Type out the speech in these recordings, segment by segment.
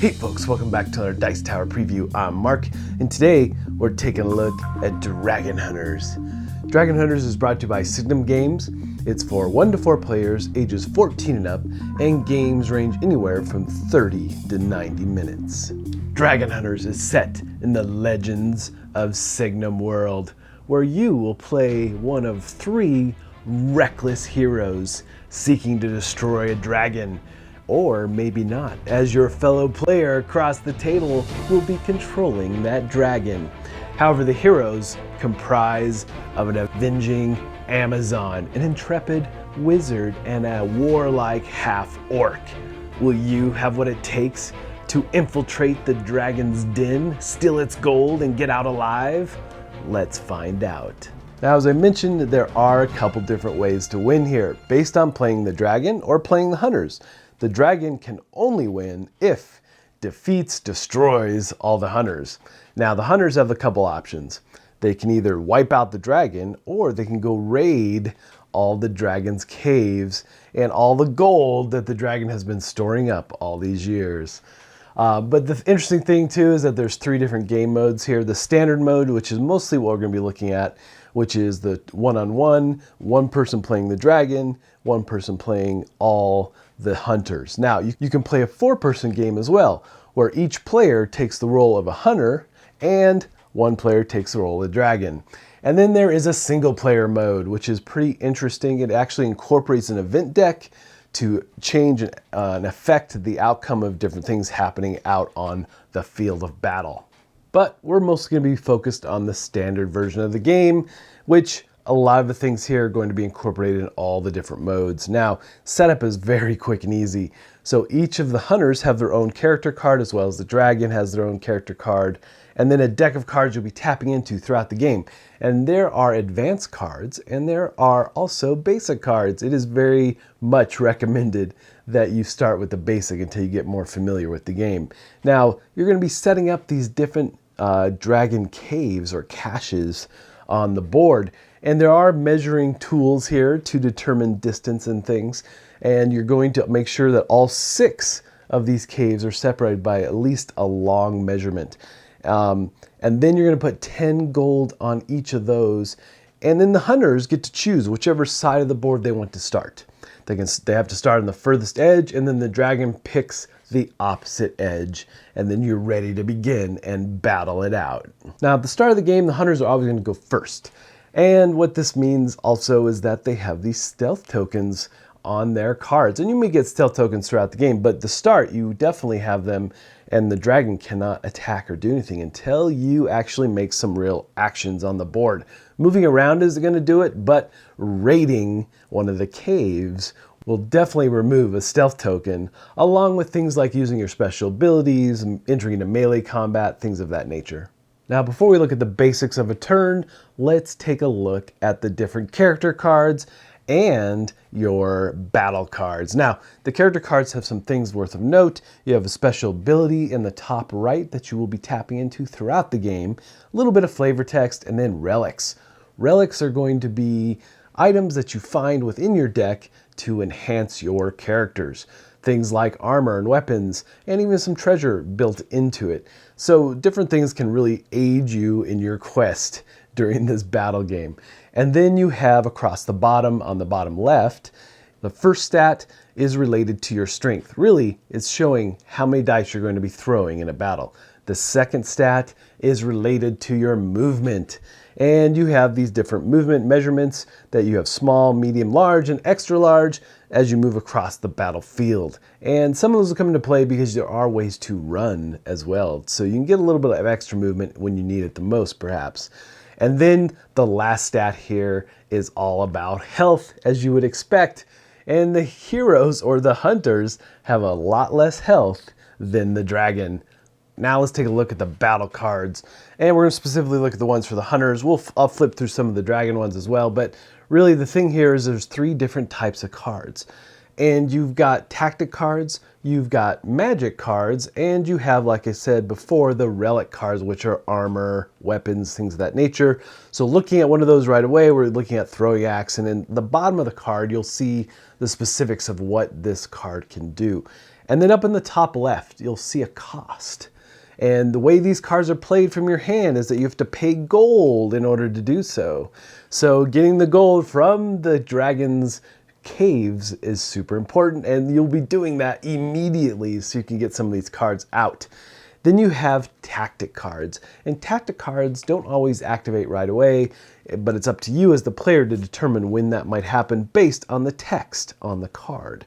Hey folks, welcome back to our Dice Tower preview. I'm Mark, and today we're taking a look at Dragon Hunters. Dragon Hunters is brought to you by Signum Games. It's for 1 to 4 players, ages 14 and up, and games range anywhere from 30 to 90 minutes. Dragon Hunters is set in the Legends of Signum world, where you will play one of 3 reckless heroes seeking to destroy a dragon. Or maybe not, as your fellow player across the table will be controlling that dragon. However, the heroes comprise of an avenging Amazon, an intrepid wizard, and a warlike half-orc. Will you have what it takes to infiltrate the dragon's den, steal its gold, and get out alive? Let's find out. Now, as I mentioned, there are a couple different ways to win here, based on playing the dragon or playing the hunters. The dragon can only win if destroys all the hunters. Now, the hunters have a couple options. They can either wipe out the dragon, or they can go raid all the dragon's caves and all the gold that the dragon has been storing up all these years. But the interesting thing too is that there's 3 different game modes here. The standard mode, which is mostly what we're going to be looking at, which is the one-on-one, one person playing the dragon, one person playing all the hunters. Now, you can play a 4-person game as well, where each player takes the role of a hunter and one player takes the role of the dragon. And then there is a single player mode, which is pretty interesting. It actually incorporates an event deck to change and affect the outcome of different things happening out on the field of battle. But we're mostly going to be focused on the standard version of the game, which a lot of the things here are going to be incorporated in all the different modes. Now, setup is very quick and easy. So each of the hunters have their own character card, as well as the dragon has their own character card, and then a deck of cards you'll be tapping into throughout the game. And there are advanced cards, and there are also basic cards. It is very much recommended that you start with the basic until you get more familiar with the game. Now, you're going to be setting up these different dragon caves or caches on the board. And there are measuring tools here to determine distance and things. And you're going to make sure that all 6 of these caves are separated by at least a long measurement. And then you're going to put 10 gold on each of those. And then the hunters get to choose whichever side of the board they want to start. They have to start on the furthest edge, and then the dragon picks the opposite edge, and then you're ready to begin and battle it out. Now, at the start of the game, the hunters are always going to go first. And what this means also is that they have these stealth tokens on their cards. And you may get stealth tokens throughout the game, but the start, you definitely have them, and the dragon cannot attack or do anything until you actually make some real actions on the board. Moving around isn't going to do it, but raiding one of the caves will definitely remove a stealth token, along with things like using your special abilities, entering into melee combat, things of that nature. Now, before we look at the basics of a turn, let's take a look at the different character cards and your battle cards. Now, the character cards have some things worth of note. You have a special ability in the top right that you will be tapping into throughout the game, a little bit of flavor text, and then relics. Relics are going to be items that you find within your deck to enhance your characters. Things like armor and weapons, and even some treasure built into it. So different things can really aid you in your quest during this battle game. And then you have across the bottom, on the bottom left, the first stat is related to your strength. Really, it's showing how many dice you're going to be throwing in a battle. The second stat is related to your movement. And you have these different movement measurements that you have: small, medium, large, and extra large as you move across the battlefield. And some of those will come into play because there are ways to run as well. So you can get a little bit of extra movement when you need it the most, perhaps. And then the last stat here is all about health, as you would expect. And the heroes, or the hunters, have a lot less health than the dragon. Now let's take a look at the battle cards, and we're going to specifically look at the ones for the hunters. I'll flip through some of the dragon ones as well, but really the thing here is there's 3 different types of cards. And you've got tactic cards, you've got magic cards, and you have, like I said before, the relic cards, which are armor, weapons, things of that nature. So looking at one of those right away, we're looking at throwing axe, and in the bottom of the card, you'll see the specifics of what this card can do. And then up in the top left, you'll see a cost. And the way these cards are played from your hand is that you have to pay gold in order to do so. So getting the gold from the dragon's caves is super important, and you'll be doing that immediately so you can get some of these cards out. Then you have tactic cards, and tactic cards don't always activate right away, but it's up to you as the player to determine when that might happen based on the text on the card.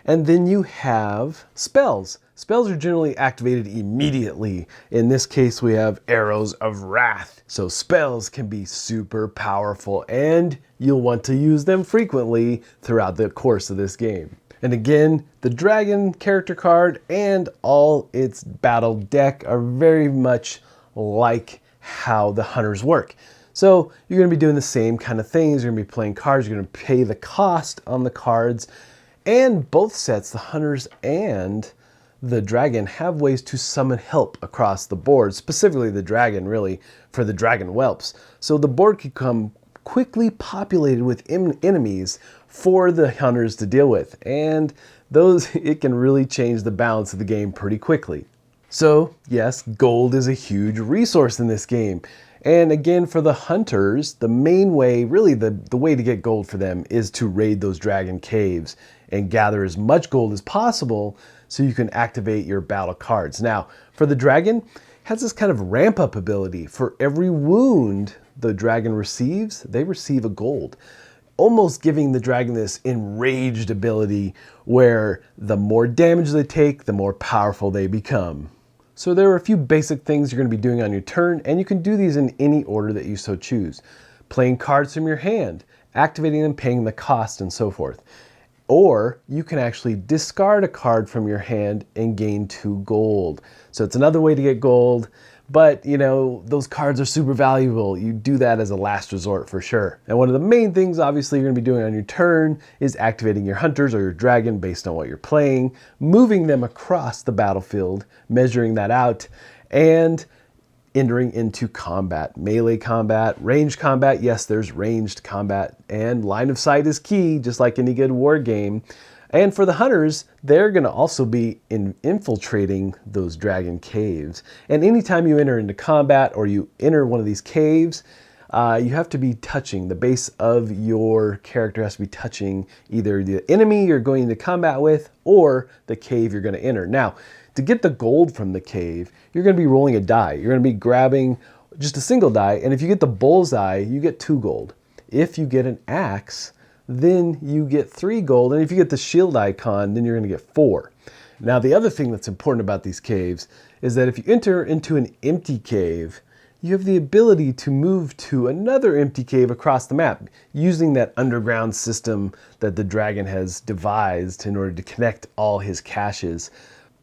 And then you have spells. Spells are generally activated immediately. In this case, we have Arrows of Wrath. So spells can be super powerful, and you'll want to use them frequently throughout the course of this game. And again, the dragon character card and all its battle deck are very much like how the hunters work. So you're going to be doing the same kind of things. You're going to be playing cards. You're going to pay the cost on the cards. And both sets, the hunters and the dragon, have ways to summon help across the board, specifically the dragon, really, for the dragon whelps. So the board can become quickly populated with enemies for the hunters to deal with, and it can really change the balance of the game pretty quickly. So yes, gold is a huge resource in this game. And again, for the hunters, the main way, really the way to get gold for them, is to raid those dragon caves and gather as much gold as possible so you can activate your battle cards. Now, for the dragon, it has this kind of ramp up ability. For every wound the dragon receives, they receive a gold, almost giving the dragon this enraged ability where the more damage they take, the more powerful they become. So there are a few basic things you're going to be doing on your turn, and you can do these in any order that you so choose. Playing cards from your hand, activating them, paying the cost, and so forth. Or you can actually discard a card from your hand and gain 2 gold. So it's another way to get gold, but you know, those cards are super valuable. You do that as a last resort for sure. And one of the main things obviously you're going to be doing on your turn is activating your hunters or your dragon based on what you're playing, moving them across the battlefield, measuring that out, and entering into combat. Melee combat, ranged combat. Yes, there's ranged combat, and line of sight is key, just like any good war game. And for the hunters, they're going to also be infiltrating those dragon caves. And anytime you enter into combat or you enter one of these caves, you have to be touching, the base of your character has to be touching either the enemy you're going into combat with or the cave you're going to enter. Now, to get the gold from the cave, you're going to be rolling a die. You're going to be grabbing just a single die, and if you get the bullseye, you get 2 gold. If you get an axe, then you get 3 gold, and if you get the shield icon, then you're going to get 4. Now, the other thing that's important about these caves is that if you enter into an empty cave, you have the ability to move to another empty cave across the map using that underground system that the dragon has devised in order to connect all his caches.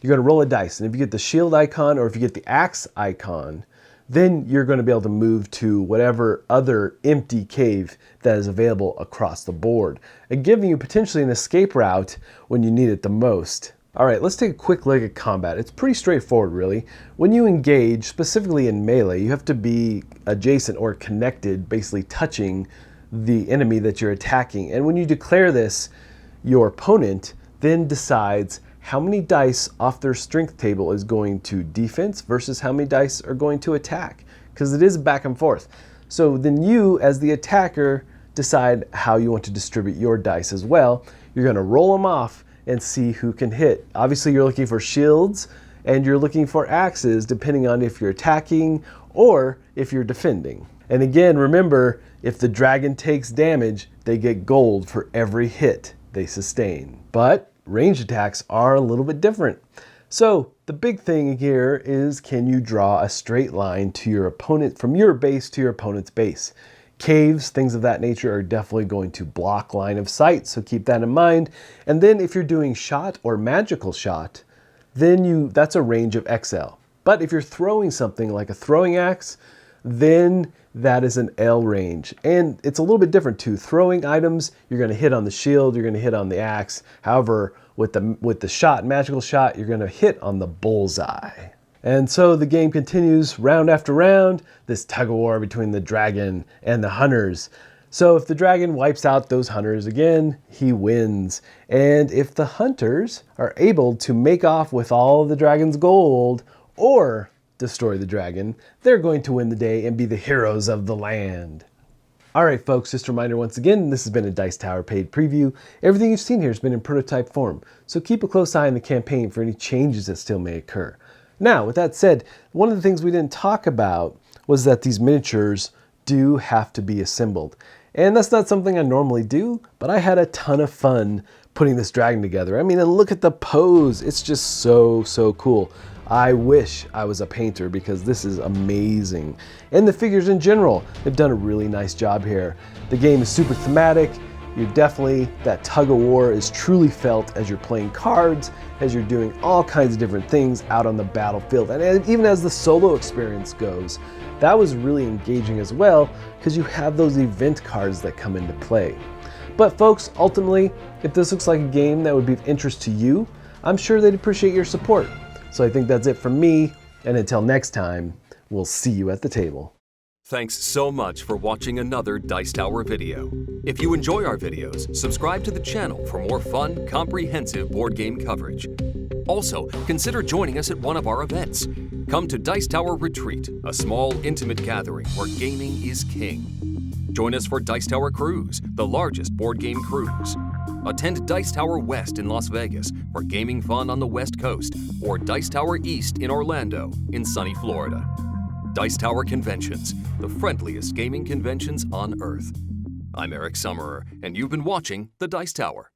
You're going to roll a dice, and if you get the shield icon or if you get the axe icon, then you're going to be able to move to whatever other empty cave that is available across the board, and giving you potentially an escape route when you need it the most. All right, let's take a quick look at combat. It's pretty straightforward, really. When you engage, specifically in melee, you have to be adjacent or connected, basically touching the enemy that you're attacking. And when you declare this, your opponent then decides how many dice off their strength table is going to defense versus how many dice are going to attack, because it is back and forth. So then you, as the attacker, decide how you want to distribute your dice as well. You're going to roll them off and see who can hit. Obviously, you're looking for shields and you're looking for axes, depending on if you're attacking or if you're defending. And again, remember, if the dragon takes damage, they get gold for every hit they sustain. But ranged attacks are a little bit different. So the big thing here is, can you draw a straight line to your opponent, from your base to your opponent's base? Caves, things of that nature, are definitely going to block line of sight, so keep that in mind. And then if you're doing shot or magical shot, then that's a range of XL. But if you're throwing something like a throwing axe, then that is an L range. And it's a little bit different too. Throwing items, you're going to hit on the shield, you're going to hit on the axe. However, with the shot, magical shot, you're going to hit on the bullseye. And so the game continues round after round, this tug of war between the dragon and the hunters. So if the dragon wipes out those hunters again, he wins. And if the hunters are able to make off with all of the dragon's gold or destroy the dragon, they're going to win the day and be the heroes of the land. Alright folks, just a reminder once again, this has been a Dice Tower paid preview. Everything you've seen here has been in prototype form, so keep a close eye on the campaign for any changes that still may occur. Now, with that said, one of the things we didn't talk about was that these miniatures do have to be assembled. And that's not something I normally do, but I had a ton of fun putting this dragon together. I mean, and look at the pose. It's just so cool. I wish I was a painter because this is amazing. And the figures in general, they've done a really nice job here. The game is super thematic. That tug of war is truly felt as you're playing cards, as you're doing all kinds of different things out on the battlefield. And even as the solo experience goes, that was really engaging as well because you have those event cards that come into play. But folks, ultimately, if this looks like a game that would be of interest to you, I'm sure they'd appreciate your support. So I think that's it from me, and until next time, we'll see you at the table. Thanks so much for watching another Dice Tower video. If you enjoy our videos, subscribe to the channel for more fun, comprehensive board game coverage. Also, consider joining us at one of our events. Come to Dice Tower Retreat, a small, intimate gathering where gaming is king. Join us for Dice Tower Cruise, the largest board game cruise. Attend Dice Tower West in Las Vegas for gaming fun on the West Coast, or Dice Tower East in Orlando, in sunny Florida. Dice Tower Conventions, the friendliest gaming conventions on Earth. I'm Eric Summerer, and you've been watching The Dice Tower.